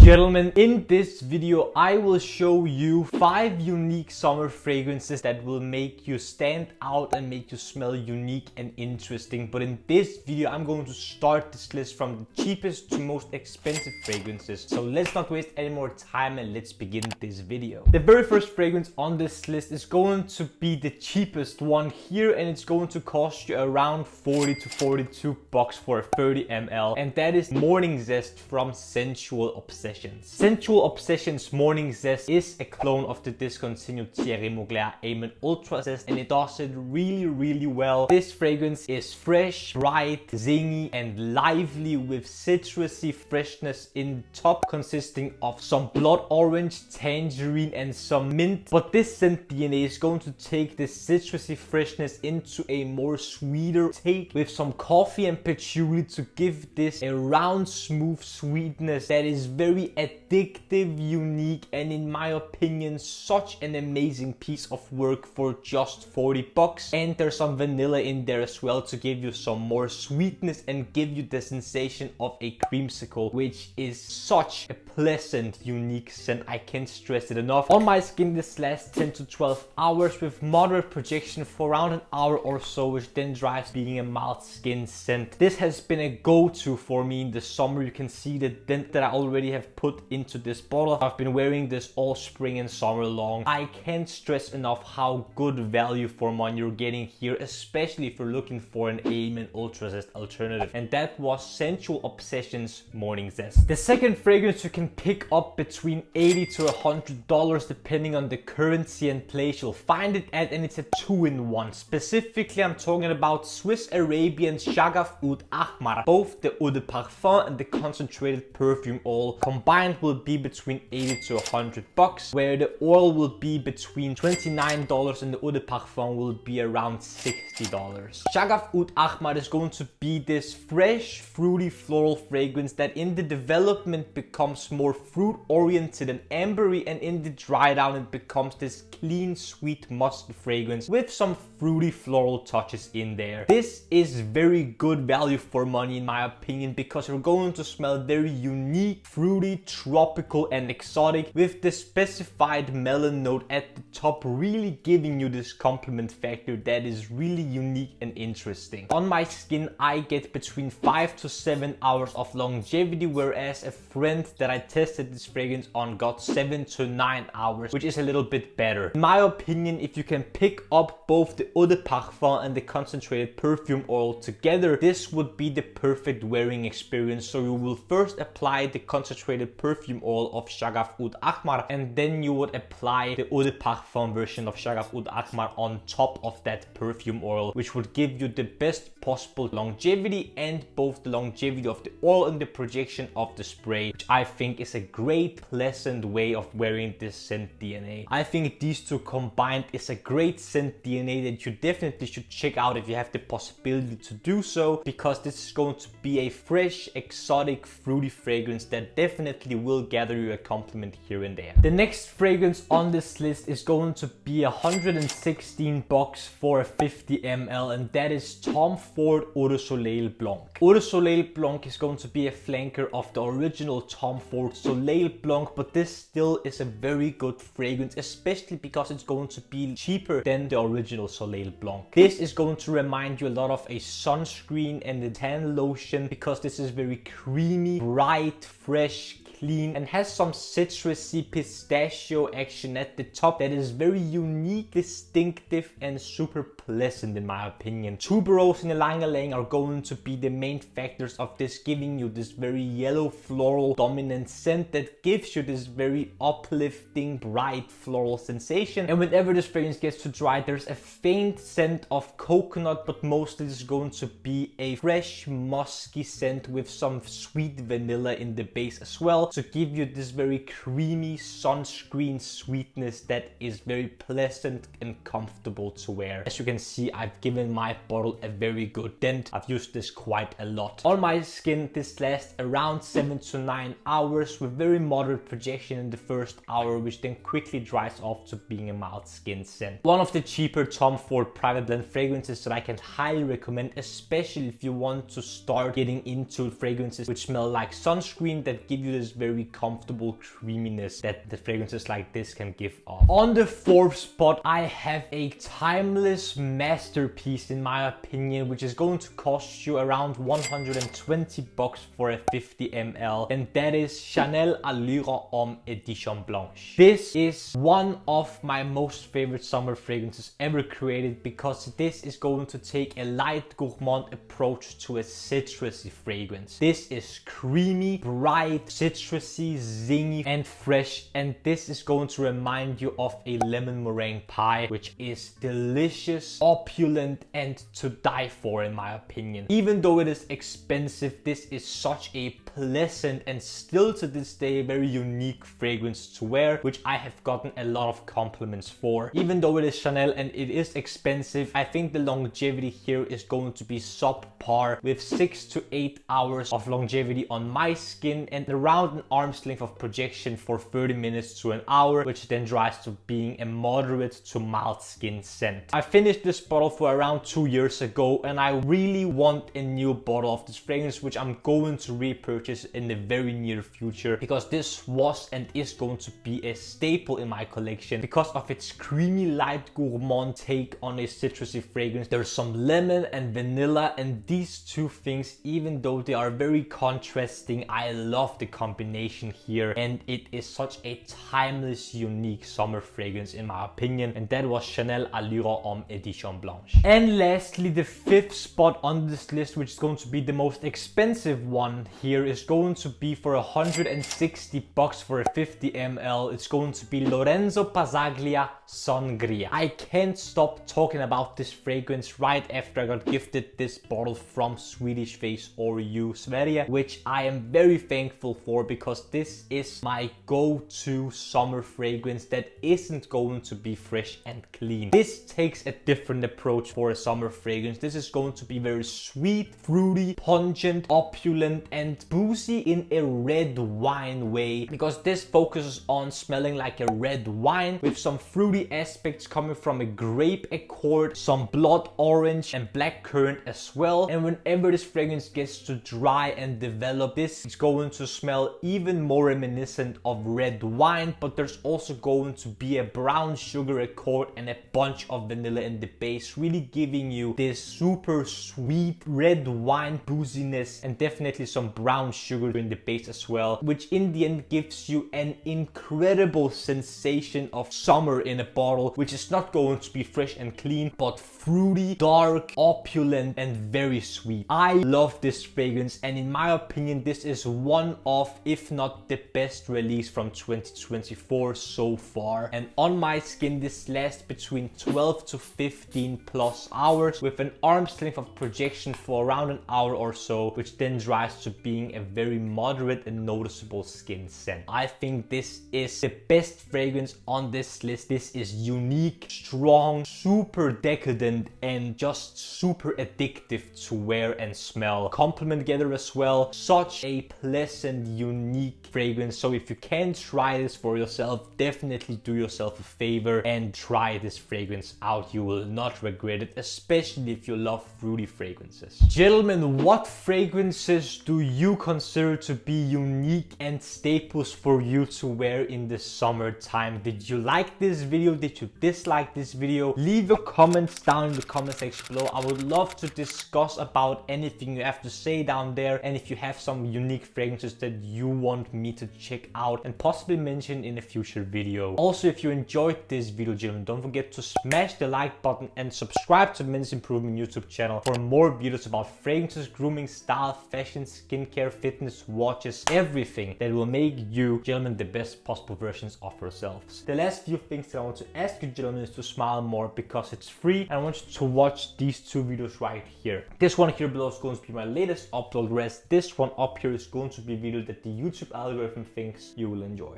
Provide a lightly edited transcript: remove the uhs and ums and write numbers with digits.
gentlemen, in this video I will show you 5 unique summer fragrances that will make you stand out and make you smell unique and interesting. But in this video I'm going to start this list from the cheapest to most expensive fragrances. So let's not waste any more time and let's begin this video. The very first fragrance on this list is going to be the cheapest one here, and it's going to cost you around 40 to 42 bucks for a 30 ml, and that is Morning Zest from Scentual Obsessions. Scentual Obsessions Morning Zest is a clone of the discontinued Thierry Mugler Amen Ultra Zest, and it does it really well. This fragrance is fresh, bright, zingy and lively with citrusy freshness in top, consisting of some blood orange, tangerine and some mint. But this scent DNA is going to take this citrusy freshness into a more sweeter take with some coffee and patchouli to give this a round, smooth sweetness that is very addictive, unique, and in my opinion such an amazing piece of work for just 40 bucks. And there's some vanilla in there as well to give you some more sweetness and give you the sensation of a creamsicle, which is such a pleasant, unique scent. I can't stress it enough. On my skin this lasts 10 to 12 hours with moderate projection for around an hour or so, which then drives being a mild skin scent. This has been a go-to for me in the summer. You can see the dent that I already have put into this bottle. I've been wearing this all spring and summer long. I can't stress enough how good value for money you're getting here, especially if you're looking for an Amen Ultra Zest alternative. And that was Scentual Obsessions Morning Zest. The second fragrance you can pick up between $80 to $100 depending on the currency and place you'll find it at, and it's a 2-in-1. Specifically, I'm talking about Swiss Arabian Shaghaf Oud Ahmar. Both the eau de parfum and the concentrated perfume oil combined will be between 80 to 100 bucks, where the oil will be between $29 and the eau de parfum will be around $60. Shaghaf Oud Ahmar is going to be this fresh, fruity floral fragrance that in the development becomes more fruit oriented and ambery, and in the dry down it becomes this clean, sweet, musky fragrance with some fruity floral touches in there. This is very good value for money in my opinion, because you're going to smell very unique, fruity, tropical and exotic with the specified melon note at the top, really giving you this compliment factor that is really unique and interesting. On my skin I get between 5 to 7 hours of longevity, whereas a friend that I tested this fragrance on got 7 to 9 hours, which is a little bit better. In my opinion, if you can pick up both the eau de parfum and the concentrated perfume oil together, this would be the perfect wearing experience. So you will first apply the concentrated perfume oil of Shaghaf Oud Ahmar, and then you would apply the eau de parfum version of Shaghaf Oud Ahmar on top of that perfume oil, which would give you the best possible longevity, and both the longevity of the oil and the projection of the spray, which I think is a great, pleasant way of wearing this scent DNA. I think these two combined is a great scent DNA that you definitely should check out if you have the possibility to do so, because this is going to be a fresh, exotic, fruity fragrance that definitely will gather you a compliment here and there. The next fragrance on this list is going to be 116 bucks for a 50 ml, and that is Tom Ford Eau de Soleil Blanc. Eau de Soleil Blanc is going to be a flanker of the original Tom Ford Soleil Blanc, but this still is a very good fragrance, especially because it's going to be cheaper than the original Soleil Blanc. This is going to remind you a lot of a sunscreen and a tan lotion, because this is very creamy, bright, fresh, clean, and has some citrusy pistachio action at the top that is very unique, distinctive and super pleasant in my opinion. Tuberose and ylang-ylang are going to be the main factors of this, giving you this very yellow floral dominant scent that gives you this very uplifting, bright floral sensation. And whenever this fragrance gets to dry, there's a faint scent of coconut, but mostly it's going to be a fresh, musky scent with some sweet vanilla in the base as well, to give you this very creamy sunscreen sweetness that is very pleasant and comfortable to wear. As you can see, I've given my bottle a very good dent. I've used this quite a lot. On my skin, this lasts around 7 to 9 hours with very moderate projection in the first hour, which then quickly dries off to being a mild skin scent. One of the cheaper Tom Ford private blend fragrances that I can highly recommend, especially if you want to start getting into fragrances which smell like sunscreen, that give you this very comfortable creaminess that the fragrances like this can give off. On the fourth spot, I have a timeless masterpiece in my opinion, which is going to cost you around 120 bucks for a 50 ml, and that is Chanel Allure Homme Édition Blanche. This is one of my most favorite summer fragrances ever created because this is going to take a light gourmand approach to a citrusy fragrance. This is creamy, bright, citrusy, zingy and fresh, and this is going to remind you of a lemon meringue pie, which is delicious, opulent and to die for in my opinion. Even though it is expensive, this is such a pleasant and still to this day very unique fragrance to wear, which I have gotten a lot of compliments for. Even though it is Chanel and it is expensive, I think the longevity here is going to be subpar, with 6 to 8 hours of longevity on my skin and around an arm's length of projection for 30 minutes to an hour, which then dries to being a moderate to mild skin scent. I finished this bottle for around 2 years ago, and I really want a new bottle of this fragrance, which I'm going to repurchase in the very near future, because this was and is going to be a staple in my collection because of its creamy light gourmand take on a citrusy fragrance. There's some lemon and vanilla, and these two things, even though they are very contrasting, I love the combination here, and it is such a timeless, unique summer fragrance in my opinion, and that was Chanel Allure Homme Édition Blanche. And lastly, the fifth spot on this list, which is going to be the most expensive one here, is going to be for 160 bucks for a 50 ml. It's going to be Lorenzo Pazzaglia Sun-Gria. I can't stop talking about this fragrance right after I got gifted this bottle from Swedish Face or You Sverige, which I am very thankful for, because this is my go-to summer fragrance that isn't going to be fresh and clean. This takes a different approach for a summer fragrance. This is going to be very sweet, fruity, pungent, opulent and boozy in a red wine way, because this focuses on smelling like a red wine with some fruity aspects coming from a grape accord, some blood orange and black currant as well. And whenever this fragrance gets to dry and develop, this is going to smell even more reminiscent of red wine, but there's also going to be a brown sugar accord and a bunch of vanilla in the base, really giving you this super sweet red wine booziness and definitely some brown sugar in the base as well, which in the end gives you an incredible sensation of summer in a bottle, which is not going to be fresh and clean, but fruity, dark, opulent and very sweet. I love this fragrance, and in my opinion this is one of, if not the best release from 2024 so far. And on my skin this lasts between 12 to 15 plus hours with an arm's length of projection for around an hour or so, which then dries to being a very moderate and noticeable skin scent. I think this is the best fragrance on this list. This is unique, strong, super decadent and just super addictive to wear and smell. Complement together as well. Such a pleasant, unique fragrance. So if you can try this for yourself, definitely do yourself a favor and try this fragrance out. You will not regret it, especially if you love fruity fragrances. Gentlemen, what fragrances do you consider to be unique and staples for you to wear in the summertime? Did you like this video? Did you dislike this video? Leave your comments down in the comment section below. I would love to discuss about anything you have to say down there, and if you have some unique fragrances that you want me to check out and possibly mention in a future video. Also, if you enjoyed this video, gentlemen, don't forget to smash the like button and subscribe to Men's Improvement YouTube channel for more videos about fragrances, grooming, style, fashion, skincare, fitness, watches, everything that will make you, gentlemen, the best possible versions of yourselves. The last few things that I want to ask you, gentlemen, is to smile more because it's free, and I want you to watch these two videos right here. This one here below is going to be my latest upload, whereas this one up here is going to be a video that the YouTube algorithm thinks you will enjoy.